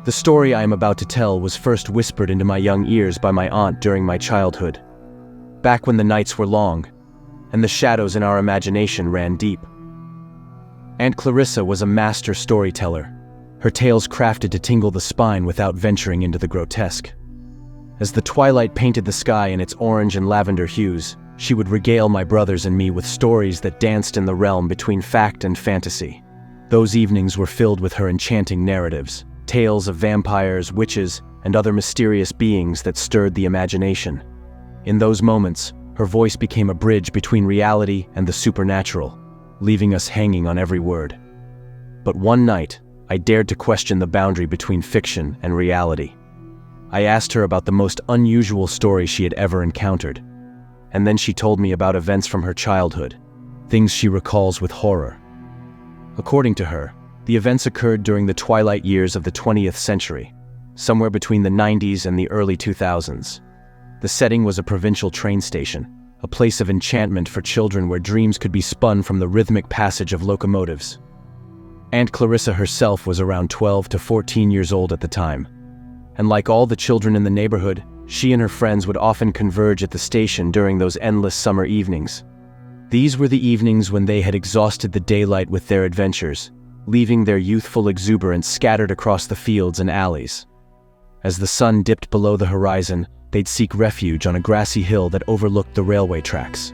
The story I am about to tell was first whispered into my young ears by my aunt during my childhood, back when the nights were long, and the shadows in our imagination ran deep. Aunt Clarissa was a master storyteller, her tales crafted to tingle the spine without venturing into the grotesque. As the twilight painted the sky in its orange and lavender hues, she would regale my brothers and me with stories that danced in the realm between fact and fantasy. Those evenings were filled with her enchanting narratives, tales of vampires, witches, and other mysterious beings that stirred the imagination. In those moments, her voice became a bridge between reality and the supernatural, leaving us hanging on every word. But one night, I dared to question the boundary between fiction and reality. I asked her about the most unusual story she had ever encountered, and then she told me about events from her childhood, things she recalls with horror. According to her, the events occurred during the twilight years of the 20th century, somewhere between the 90s and the early 2000s. The setting was a provincial train station, a place of enchantment for children where dreams could be spun from the rhythmic passage of locomotives. Aunt Clarissa herself was around 12 to 14 years old at the time, and like all the children in the neighborhood, she and her friends would often converge at the station during those endless summer evenings. These were the evenings when they had exhausted the daylight with their adventures, leaving their youthful exuberance scattered across the fields and alleys. As the sun dipped below the horizon, they'd seek refuge on a grassy hill that overlooked the railway tracks.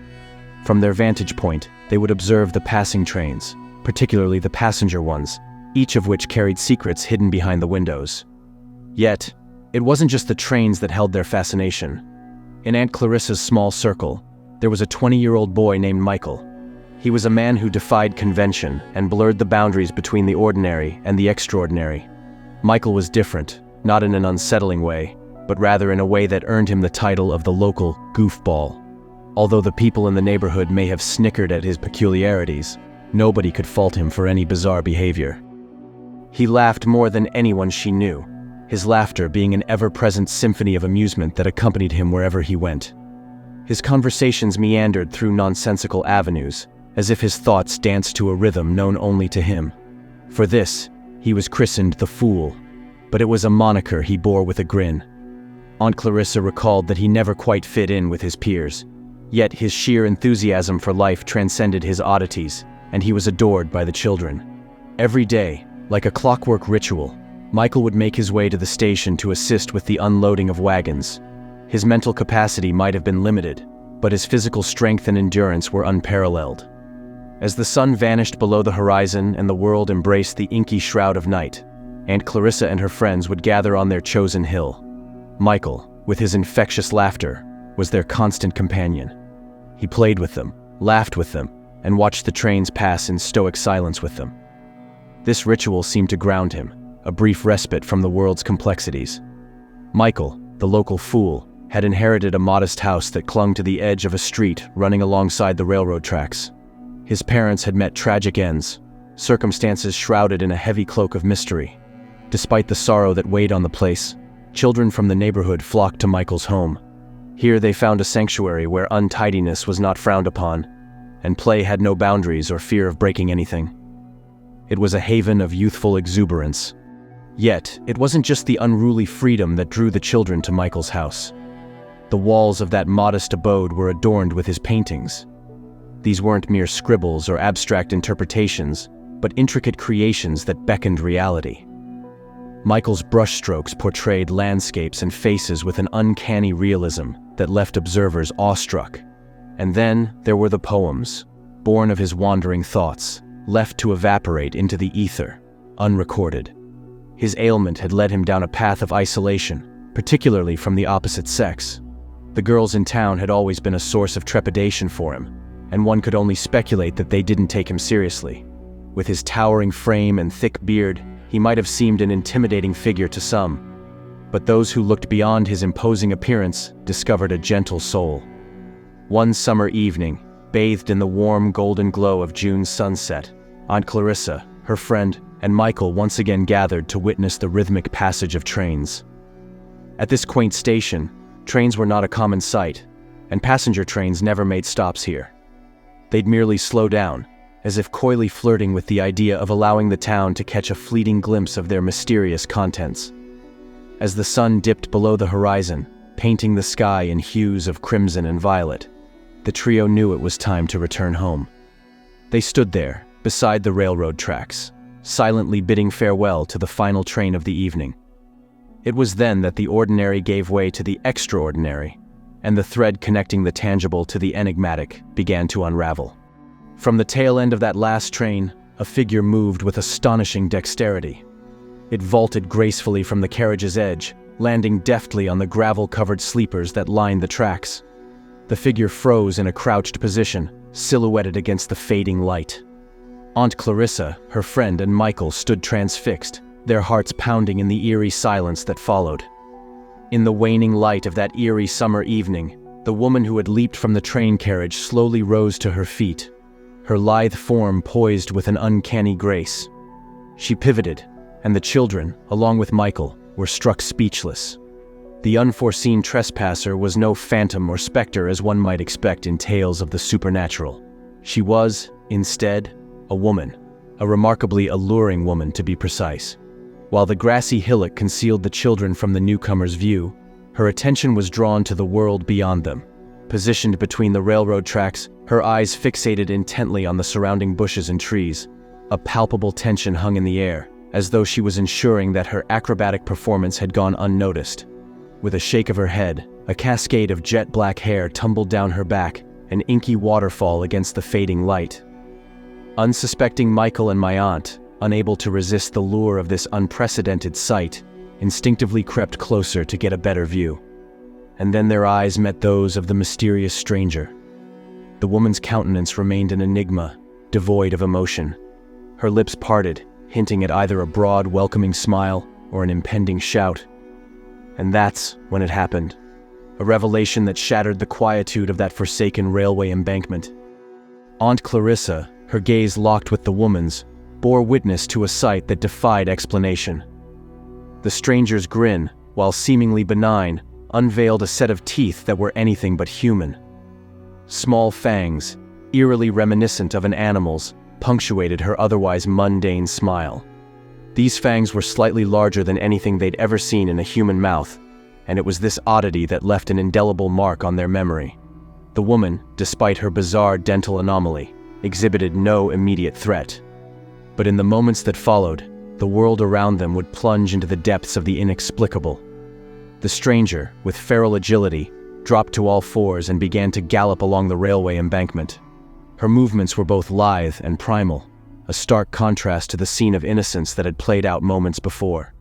From their vantage point, they would observe the passing trains, particularly the passenger ones, each of which carried secrets hidden behind the windows. Yet, it wasn't just the trains that held their fascination. In Aunt Clarissa's small circle, there was a 20-year-old boy named Michael. He was a man who defied convention and blurred the boundaries between the ordinary and the extraordinary. Michael was different, not in an unsettling way, but rather in a way that earned him the title of the local goofball. Although the people in the neighborhood may have snickered at his peculiarities, nobody could fault him for any bizarre behavior. He laughed more than anyone she knew, his laughter being an ever-present symphony of amusement that accompanied him wherever he went. His conversations meandered through nonsensical avenues, as if his thoughts danced to a rhythm known only to him. For this, he was christened the Fool, but it was a moniker he bore with a grin. Aunt Clarissa recalled that he never quite fit in with his peers, yet his sheer enthusiasm for life transcended his oddities, and he was adored by the children. Every day, like a clockwork ritual, Michael would make his way to the station to assist with the unloading of wagons. His mental capacity might have been limited, but his physical strength and endurance were unparalleled. As the sun vanished below the horizon and the world embraced the inky shroud of night, Aunt Clarissa and her friends would gather on their chosen hill. Michael, with his infectious laughter, was their constant companion. He played with them, laughed with them, and watched the trains pass in stoic silence with them. This ritual seemed to ground him, a brief respite from the world's complexities. Michael, the local fool, had inherited a modest house that clung to the edge of a street running alongside the railroad tracks. His parents had met tragic ends, circumstances shrouded in a heavy cloak of mystery. Despite the sorrow that weighed on the place, children from the neighborhood flocked to Michael's home. Here they found a sanctuary where untidiness was not frowned upon, and play had no boundaries or fear of breaking anything. It was a haven of youthful exuberance. Yet, it wasn't just the unruly freedom that drew the children to Michael's house. The walls of that modest abode were adorned with his paintings. These weren't mere scribbles or abstract interpretations, but intricate creations that beckoned reality. Michael's brushstrokes portrayed landscapes and faces with an uncanny realism that left observers awestruck. And then there were the poems, born of his wandering thoughts, left to evaporate into the ether, unrecorded. His ailment had led him down a path of isolation, particularly from the opposite sex. The girls in town had always been a source of trepidation for him, and one could only speculate that they didn't take him seriously. With his towering frame and thick beard, he might have seemed an intimidating figure to some, but those who looked beyond his imposing appearance discovered a gentle soul. One summer evening, bathed in the warm golden glow of June's sunset, Aunt Clarissa, her friend, and Michael once again gathered to witness the rhythmic passage of trains. At this quaint station, trains were not a common sight, and passenger trains never made stops here. They'd merely slow down, as if coyly flirting with the idea of allowing the town to catch a fleeting glimpse of their mysterious contents. As the sun dipped below the horizon, painting the sky in hues of crimson and violet, the trio knew it was time to return home. They stood there, beside the railroad tracks, silently bidding farewell to the final train of the evening. It was then that the ordinary gave way to the extraordinary, and the thread connecting the tangible to the enigmatic began to unravel. From the tail end of that last train, a figure moved with astonishing dexterity. It vaulted gracefully from the carriage's edge, landing deftly on the gravel-covered sleepers that lined the tracks. The figure froze in a crouched position, silhouetted against the fading light. Aunt Clarissa, her friend, and Michael stood transfixed, their hearts pounding in the eerie silence that followed. In the waning light of that eerie summer evening, the woman who had leaped from the train carriage slowly rose to her feet, her lithe form poised with an uncanny grace. She pivoted, and the children, along with Michael, were struck speechless. The unforeseen trespasser was no phantom or specter as one might expect in tales of the supernatural. She was, instead, a woman, a remarkably alluring woman to be precise. While the grassy hillock concealed the children from the newcomer's view, her attention was drawn to the world beyond them. Positioned between the railroad tracks, her eyes fixated intently on the surrounding bushes and trees. A palpable tension hung in the air, as though she was ensuring that her acrobatic performance had gone unnoticed. With a shake of her head, a cascade of jet-black hair tumbled down her back, an inky waterfall against the fading light. Unsuspecting Michael and my aunt, unable to resist the lure of this unprecedented sight, instinctively crept closer to get a better view. And then their eyes met those of the mysterious stranger. The woman's countenance remained an enigma, devoid of emotion. Her lips parted, hinting at either a broad, welcoming smile or an impending shout. And that's when it happened. A revelation that shattered the quietude of that forsaken railway embankment. Aunt Clarissa, her gaze locked with the woman's, bore witness to a sight that defied explanation. The stranger's grin, while seemingly benign, unveiled a set of teeth that were anything but human. Small fangs, eerily reminiscent of an animal's, punctuated her otherwise mundane smile. These fangs were slightly larger than anything they'd ever seen in a human mouth, and it was this oddity that left an indelible mark on their memory. The woman, despite her bizarre dental anomaly, exhibited no immediate threat. But in the moments that followed, the world around them would plunge into the depths of the inexplicable. The stranger, with feral agility, dropped to all fours and began to gallop along the railway embankment. Her movements were both lithe and primal, a stark contrast to the scene of innocence that had played out moments before.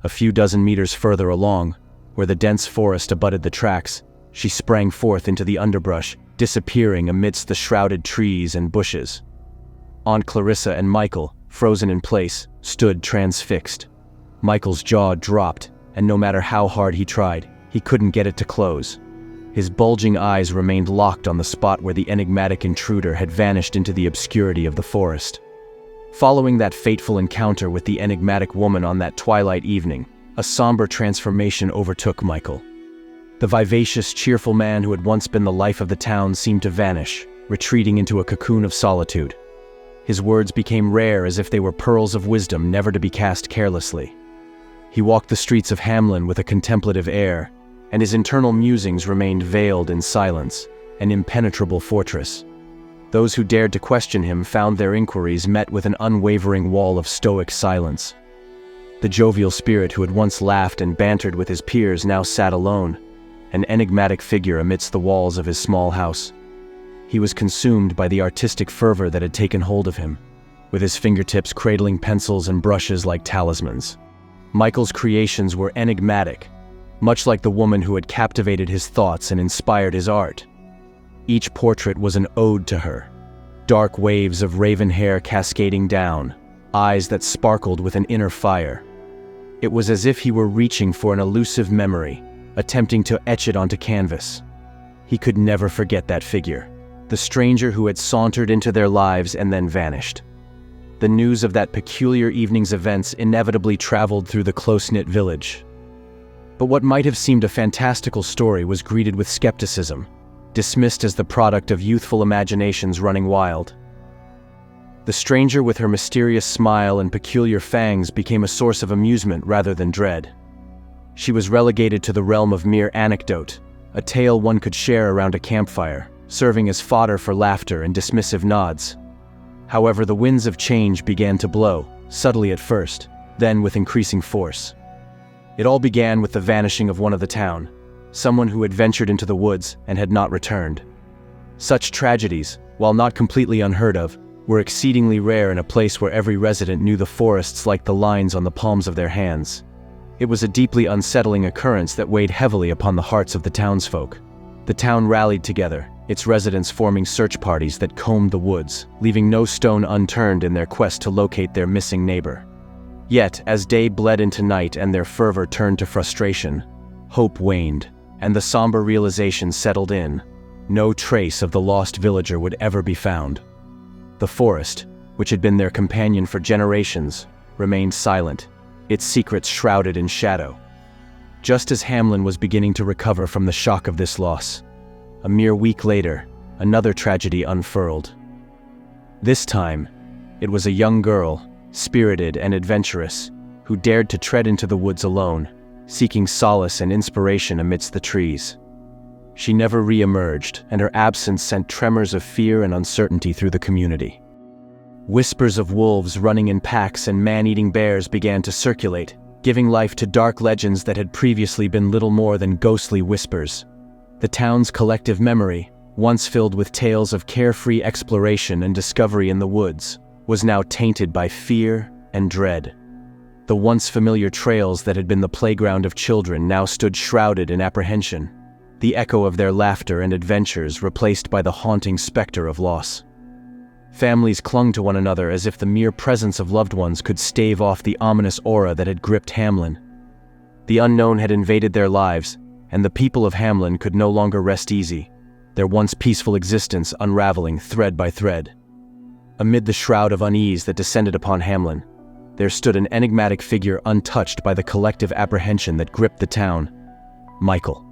A few dozen meters further along, where the dense forest abutted the tracks, she sprang forth into the underbrush, disappearing amidst the shrouded trees and bushes. Aunt Clarissa and Michael, frozen in place, stood transfixed. Michael's jaw dropped, and no matter how hard he tried, he couldn't get it to close. His bulging eyes remained locked on the spot where the enigmatic intruder had vanished into the obscurity of the forest. Following that fateful encounter with the enigmatic woman on that twilight evening, a somber transformation overtook Michael. The vivacious, cheerful man who had once been the life of the town seemed to vanish, retreating into a cocoon of solitude. His words became rare as if they were pearls of wisdom never to be cast carelessly. He walked the streets of Hamlin with a contemplative air, and his internal musings remained veiled in silence, an impenetrable fortress. Those who dared to question him found their inquiries met with an unwavering wall of stoic silence. The jovial spirit who had once laughed and bantered with his peers now sat alone, an enigmatic figure amidst the walls of his small house. He was consumed by the artistic fervor that had taken hold of him, with his fingertips cradling pencils and brushes like talismans. Michael's creations were enigmatic, much like the woman who had captivated his thoughts and inspired his art. Each portrait was an ode to her, dark waves of raven hair cascading down, eyes that sparkled with an inner fire. It was as if he were reaching for an elusive memory, attempting to etch it onto canvas. He could never forget that figure, the stranger who had sauntered into their lives and then vanished. The news of that peculiar evening's events inevitably traveled through the close-knit village. But what might have seemed a fantastical story was greeted with skepticism, dismissed as the product of youthful imaginations running wild. The stranger with her mysterious smile and peculiar fangs became a source of amusement rather than dread. She was relegated to the realm of mere anecdote, a tale one could share around a campfire, serving as fodder for laughter and dismissive nods. However, the winds of change began to blow, subtly at first, then with increasing force. It all began with the vanishing of one of the town, someone who had ventured into the woods and had not returned. Such tragedies, while not completely unheard of, were exceedingly rare in a place where every resident knew the forests like the lines on the palms of their hands. It was a deeply unsettling occurrence that weighed heavily upon the hearts of the townsfolk. The town rallied together, its residents forming search parties that combed the woods, leaving no stone unturned in their quest to locate their missing neighbor. Yet, as day bled into night and their fervor turned to frustration, hope waned, and the somber realization settled in: no trace of the lost villager would ever be found. The forest, which had been their companion for generations, remained silent, its secrets shrouded in shadow. Just as Hamlin was beginning to recover from the shock of this loss, a mere week later, another tragedy unfurled. This time, it was a young girl, spirited and adventurous, who dared to tread into the woods alone, seeking solace and inspiration amidst the trees. She never re-emerged, and her absence sent tremors of fear and uncertainty through the community. Whispers of wolves running in packs and man-eating bears began to circulate, giving life to dark legends that had previously been little more than ghostly whispers. The town's collective memory, once filled with tales of carefree exploration and discovery in the woods, was now tainted by fear and dread. The once familiar trails that had been the playground of children now stood shrouded in apprehension, the echo of their laughter and adventures replaced by the haunting specter of loss. Families clung to one another as if the mere presence of loved ones could stave off the ominous aura that had gripped Hamlin. The unknown had invaded their lives, and the people of Hamlin could no longer rest easy, their once peaceful existence unraveling thread by thread. Amid the shroud of unease that descended upon Hamlin, there stood an enigmatic figure untouched by the collective apprehension that gripped the town: Michael.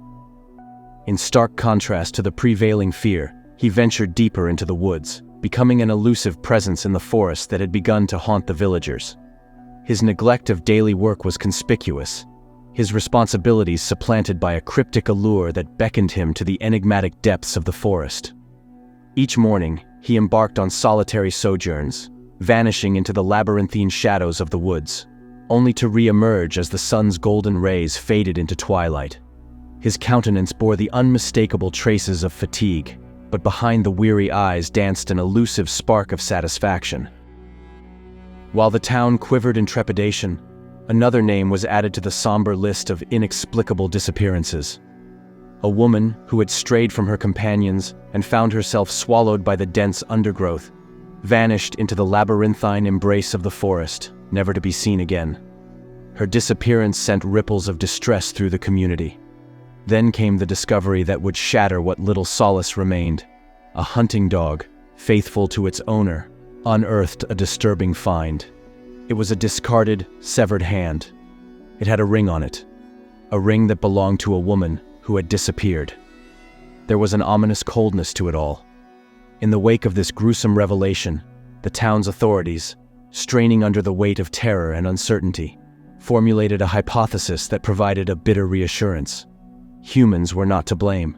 In stark contrast to the prevailing fear, he ventured deeper into the woods, becoming an elusive presence in the forest that had begun to haunt the villagers. His neglect of daily work was conspicuous, his responsibilities supplanted by a cryptic allure that beckoned him to the enigmatic depths of the forest. Each morning, he embarked on solitary sojourns, vanishing into the labyrinthine shadows of the woods, only to re-emerge as the sun's golden rays faded into twilight. His countenance bore the unmistakable traces of fatigue, but behind the weary eyes danced an elusive spark of satisfaction. While the town quivered in trepidation, another name was added to the somber list of inexplicable disappearances. A woman who had strayed from her companions and found herself swallowed by the dense undergrowth, vanished into the labyrinthine embrace of the forest, never to be seen again. Her disappearance sent ripples of distress through the community. Then came the discovery that would shatter what little solace remained. A hunting dog, faithful to its owner, unearthed a disturbing find. It was a discarded, severed hand. It had a ring on it, a ring that belonged to a woman who had disappeared. There was an ominous coldness to it all. In the wake of this gruesome revelation, the town's authorities, straining under the weight of terror and uncertainty, formulated a hypothesis that provided a bitter reassurance. Humans were not to blame.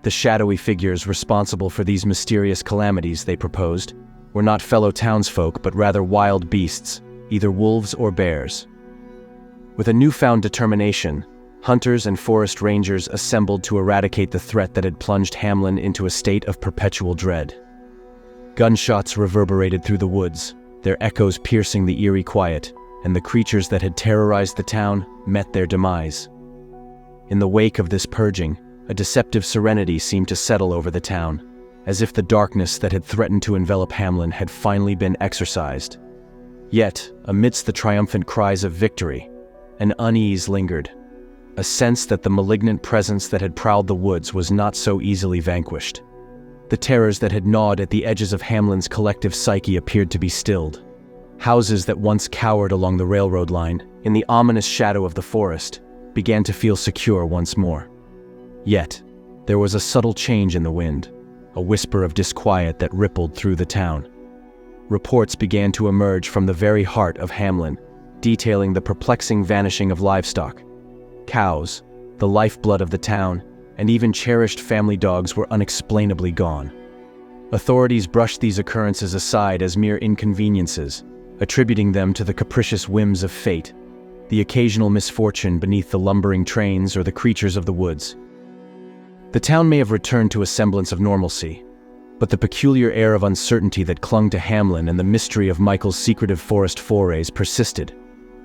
The shadowy figures responsible for these mysterious calamities, they proposed, were not fellow townsfolk but rather wild beasts, either wolves or bears. With a newfound determination, hunters and forest rangers assembled to eradicate the threat that had plunged Hamlin into a state of perpetual dread. Gunshots reverberated through the woods, their echoes piercing the eerie quiet, and the creatures that had terrorized the town met their demise. In the wake of this purging, a deceptive serenity seemed to settle over the town, as if the darkness that had threatened to envelop Hamlin had finally been exorcised. Yet, amidst the triumphant cries of victory, an unease lingered, a sense that the malignant presence that had prowled the woods was not so easily vanquished. The terrors that had gnawed at the edges of Hamlin's collective psyche appeared to be stilled. Houses that once cowered along the railroad line, in the ominous shadow of the forest, began to feel secure once more. Yet, there was a subtle change in the wind, a whisper of disquiet that rippled through the town. reports began to emerge from the very heart of Hamlin, detailing the perplexing vanishing of livestock. Cows, the lifeblood of the town, and even cherished family dogs were unexplainably gone. Authorities brushed these occurrences aside as mere inconveniences, attributing them to the capricious whims of fate, the occasional misfortune beneath the lumbering trains or the creatures of the woods. The town may have returned to a semblance of normalcy, but the peculiar air of uncertainty that clung to Hamlin and the mystery of Michael's secretive forest forays persisted,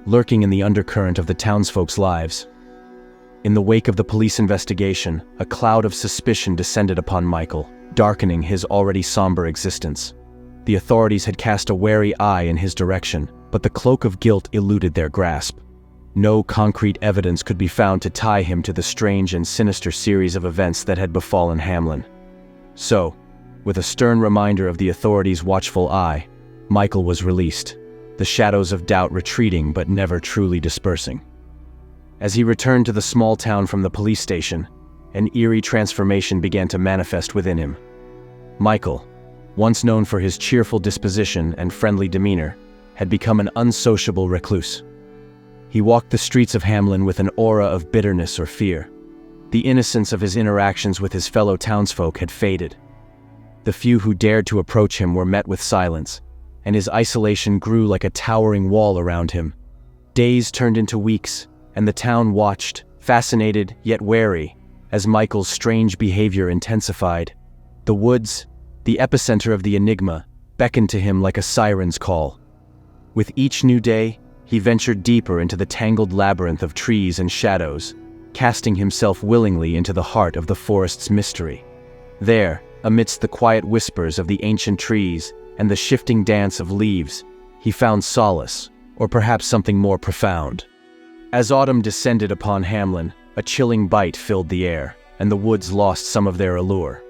lurking in the undercurrent of the townsfolk's lives. In the wake of the police investigation, a cloud of suspicion descended upon Michael, darkening his already somber existence. The authorities had cast a wary eye in his direction, but the cloak of guilt eluded their grasp. No concrete evidence could be found to tie him to the strange and sinister series of events that had befallen Hamlin. So, with a stern reminder of the authorities' watchful eye, Michael was released, the shadows of doubt retreating but never truly dispersing. As he returned to the small town from the police station, an eerie transformation began to manifest within him. Michael, once known for his cheerful disposition and friendly demeanor, had become an unsociable recluse. He walked the streets of Hamlin with an aura of bitterness or fear. The innocence of his interactions with his fellow townsfolk had faded. The few who dared to approach him were met with silence, and his isolation grew like a towering wall around him. Days turned into weeks, and the town watched, fascinated yet wary, as Michael's strange behavior intensified. The woods, the epicenter of the enigma, beckoned to him like a siren's call. With each new day, he ventured deeper into the tangled labyrinth of trees and shadows, casting himself willingly into the heart of the forest's mystery. There, amidst the quiet whispers of the ancient trees and the shifting dance of leaves, he found solace, or perhaps something more profound. As autumn descended upon Hamlin, a chilling bite filled the air, and the woods lost some of their allure.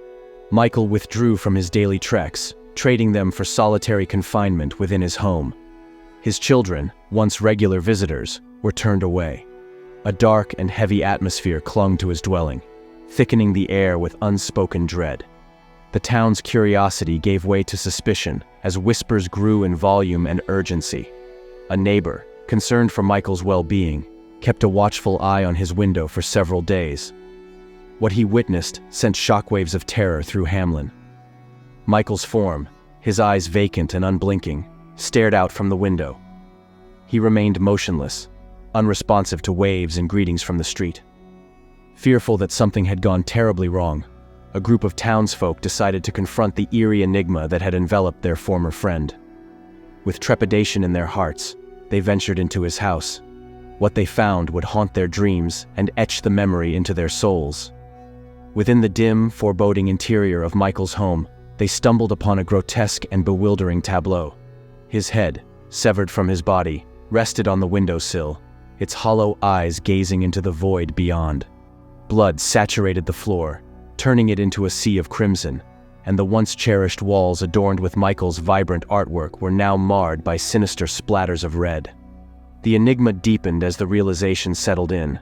Michael withdrew from his daily treks, trading them for solitary confinement within his home. His children, once regular visitors, were turned away. A dark and heavy atmosphere clung to his dwelling, thickening the air with unspoken dread. The town's curiosity gave way to suspicion as whispers grew in volume and urgency. A neighbor, concerned for Michael's well-being, kept a watchful eye on his window for several days. What he witnessed sent shockwaves of terror through Hamlin. Michael's form, his eyes vacant and unblinking, stared out from the window. He remained motionless, unresponsive to waves and greetings from the street. Fearful that something had gone terribly wrong, a group of townsfolk decided to confront the eerie enigma that had enveloped their former friend. With trepidation in their hearts, they ventured into his house. What they found would haunt their dreams and etch the memory into their souls. Within the dim, foreboding interior of Michael's home, they stumbled upon a grotesque and bewildering tableau. His head, severed from his body, rested on the windowsill, its hollow eyes gazing into the void beyond. Blood saturated the floor, turning it into a sea of crimson, and the once cherished walls adorned with Michael's vibrant artwork were now marred by sinister splatters of red. The enigma deepened as the realization settled in.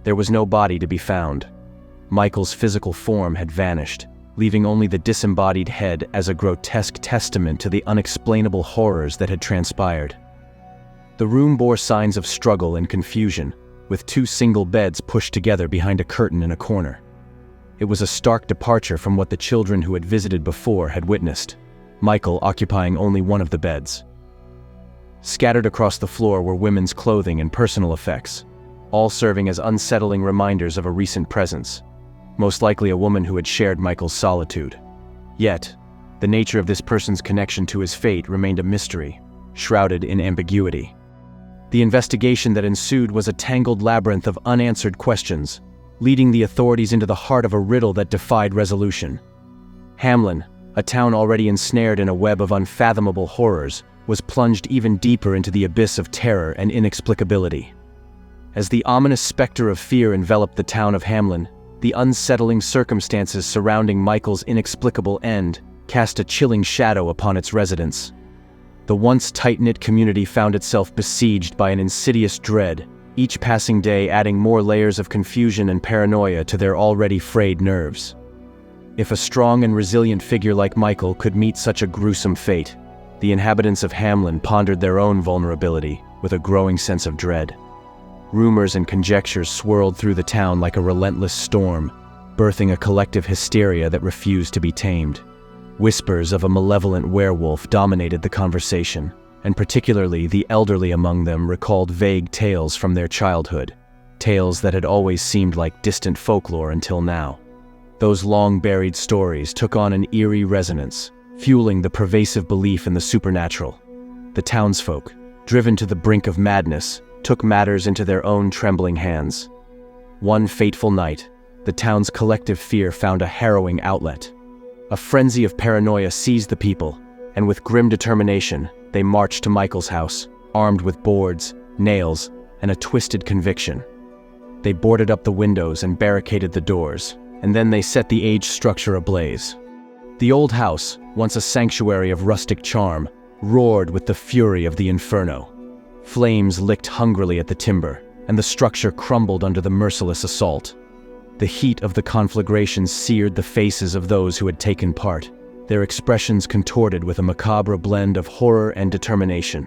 There was no body to be found. Michael's physical form had vanished, leaving only the disembodied head as a grotesque testament to the unexplainable horrors that had transpired. The room bore signs of struggle and confusion, with 2 single beds pushed together behind a curtain in a corner. It was a stark departure from what the children who had visited before had witnessed, Michael occupying only one of the beds. Scattered across the floor were women's clothing and personal effects, all serving as unsettling reminders of a recent presence, most likely a woman who had shared Michael's solitude. Yet, the nature of this person's connection to his fate remained a mystery, shrouded in ambiguity. The investigation that ensued was a tangled labyrinth of unanswered questions, leading the authorities into the heart of a riddle that defied resolution. Hamlin, a town already ensnared in a web of unfathomable horrors, was plunged even deeper into the abyss of terror and inexplicability. As the ominous specter of fear enveloped the town of Hamlin, the unsettling circumstances surrounding Michael's inexplicable end cast a chilling shadow upon its residents. The once tight-knit community found itself besieged by an insidious dread, each passing day adding more layers of confusion and paranoia to their already frayed nerves. If a strong and resilient figure like Michael could meet such a gruesome fate, The inhabitants of Hamlin pondered their own vulnerability with a growing sense of dread. Rumors and conjectures swirled through the town like a relentless storm, birthing a collective hysteria that refused to be tamed. Whispers of a malevolent werewolf dominated the conversation, and particularly the elderly among them recalled vague tales from their childhood, tales that had always seemed like distant folklore until now. Those long-buried stories took on an eerie resonance, fueling the pervasive belief in the supernatural. The townsfolk, driven to the brink of madness, took matters into their own trembling hands. One fateful night, the town's collective fear found a harrowing outlet. A frenzy of paranoia seized the people, and with grim determination, they marched to Michael's house, armed with boards, nails, and a twisted conviction. They boarded up the windows and barricaded the doors, and then they set the aged structure ablaze. The old house, once a sanctuary of rustic charm, roared with the fury of the inferno. Flames licked hungrily at the timber, and the structure crumbled under the merciless assault. The heat of the conflagration seared the faces of those who had taken part, their expressions contorted with a macabre blend of horror and determination.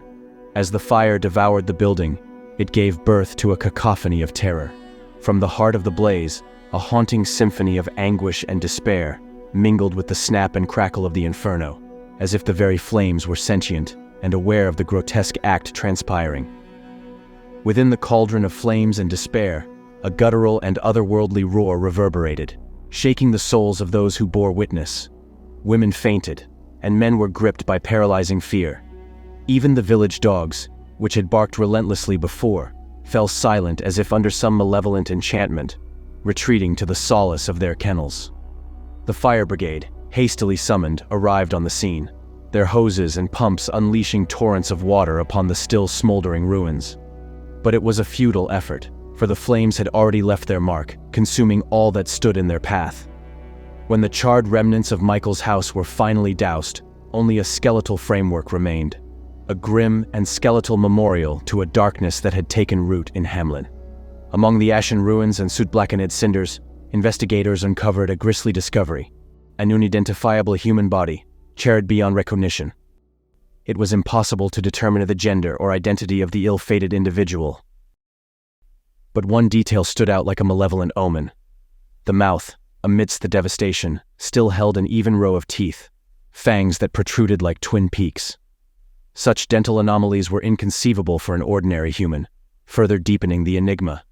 As the fire devoured the building, it gave birth to a cacophony of terror. From the heart of the blaze, a haunting symphony of anguish and despair mingled with the snap and crackle of the inferno, as if the very flames were sentient and aware of the grotesque act transpiring. Within the cauldron of flames and despair, a guttural and otherworldly roar reverberated, shaking the souls of those who bore witness. Women fainted, and men were gripped by paralyzing fear. Even the village dogs, which had barked relentlessly before, fell silent as if under some malevolent enchantment, retreating to the solace of their kennels. The fire brigade, hastily summoned, arrived on the scene, their hoses and pumps unleashing torrents of water upon the still smoldering ruins. But it was a futile effort, for the flames had already left their mark, consuming all that stood in their path. When the charred remnants of Michael's house were finally doused, only a skeletal framework remained, a grim and skeletal memorial to a darkness that had taken root in Hamlin. Among the ashen ruins and soot-blackened cinders, investigators uncovered a grisly discovery: an unidentifiable human body, charred beyond recognition. It was impossible to determine the gender or identity of the ill-fated individual. But one detail stood out like a malevolent omen. The mouth, amidst the devastation, still held an even row of teeth, fangs that protruded like twin peaks. Such dental anomalies were inconceivable for an ordinary human, further deepening the enigma.